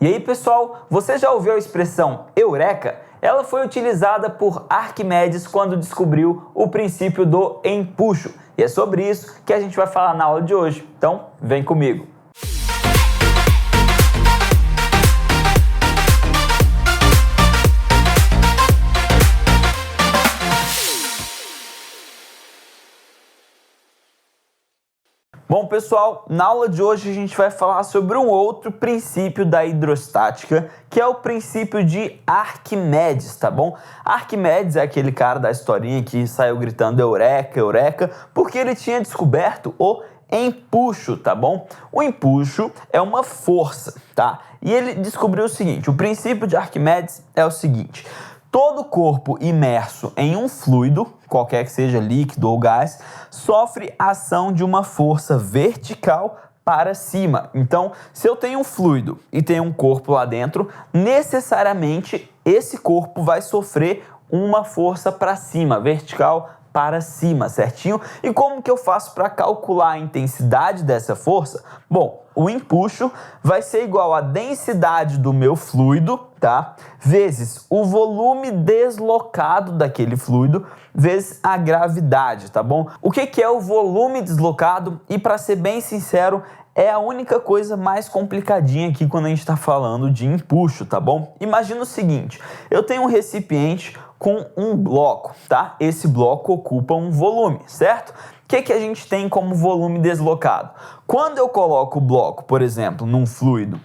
E aí, pessoal, você já ouviu a expressão eureka? Ela foi utilizada por Arquimedes quando descobriu o princípio do empuxo. E é sobre isso que a gente vai falar na aula de hoje. Então, vem comigo. Bom, pessoal, na aula de hoje a gente vai falar sobre um outro princípio da hidrostática, que é o princípio de Arquimedes, tá bom? Arquimedes é aquele cara da historinha que saiu gritando eureka, eureka, porque ele tinha descoberto o empuxo, tá bom? O empuxo é uma força, tá? E ele descobriu o seguinte: o princípio de Arquimedes é o seguinte: todo corpo imerso em um fluido, qualquer que seja líquido ou gás, sofre a ação de uma força vertical para cima. Então, se eu tenho um fluido e tenho um corpo lá dentro, necessariamente esse corpo vai sofrer uma força para cima, vertical para cima, certinho? E como que eu faço para calcular a intensidade dessa força? Bom, o empuxo vai ser igual à densidade do meu fluido, tá? Vezes o volume deslocado daquele fluido, vezes a gravidade, tá bom? O que é o volume deslocado? E para ser bem sincero, é a única coisa mais complicadinha aqui quando a gente está falando de empuxo, tá bom? Imagina o seguinte: eu tenho um recipiente com um bloco, tá? Esse bloco ocupa um volume, certo? O que a gente tem como volume deslocado? Quando eu coloco o bloco, por exemplo, num fluido,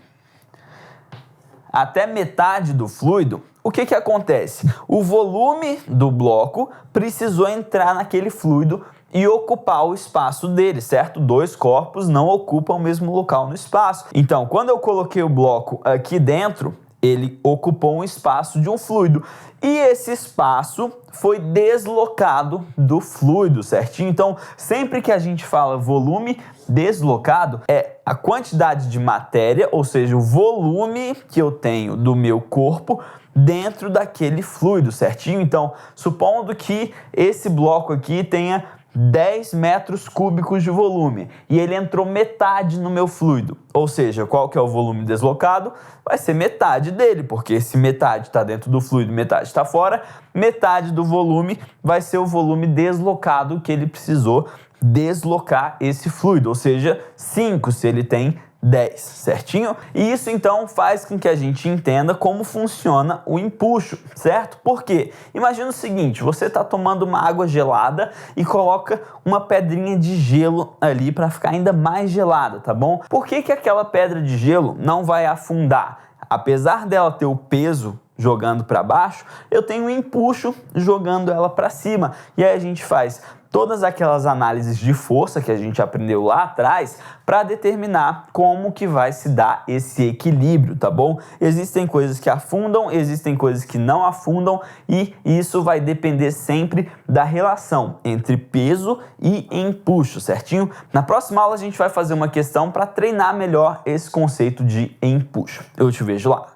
até metade do fluido, o que acontece? O volume do bloco precisou entrar naquele fluido e ocupar o espaço dele, certo? Dois corpos não ocupam o mesmo local no espaço. Então, quando eu coloquei o bloco aqui dentro, ele ocupou um espaço de um fluido e esse espaço foi deslocado do fluido, certinho? Então, sempre que a gente fala volume deslocado, é a quantidade de matéria, ou seja, o volume que eu tenho do meu corpo dentro daquele fluido, certinho? Então, supondo que esse bloco aqui tenha 10 metros cúbicos de volume e ele entrou metade no meu fluido, ou seja, qual que é o volume deslocado? Vai ser metade dele, porque se metade está dentro do fluido, metade está fora, metade do volume vai ser o volume deslocado que ele precisou deslocar esse fluido, ou seja, 5 se ele tem 10, certinho? E isso então faz com que a gente entenda como funciona o empuxo, certo? Por quê? Imagina o seguinte: você está tomando uma água gelada e coloca uma pedrinha de gelo ali para ficar ainda mais gelada, tá bom? Por que aquela pedra de gelo não vai afundar? Apesar dela ter o peso jogando para baixo, eu tenho um empuxo jogando ela para cima. E aí a gente faz todas aquelas análises de força que a gente aprendeu lá atrás para determinar como que vai se dar esse equilíbrio, tá bom? Existem coisas que afundam, existem coisas que não afundam e isso vai depender sempre da relação entre peso e empuxo, certinho? Na próxima aula a gente vai fazer uma questão para treinar melhor esse conceito de empuxo. Eu te vejo lá.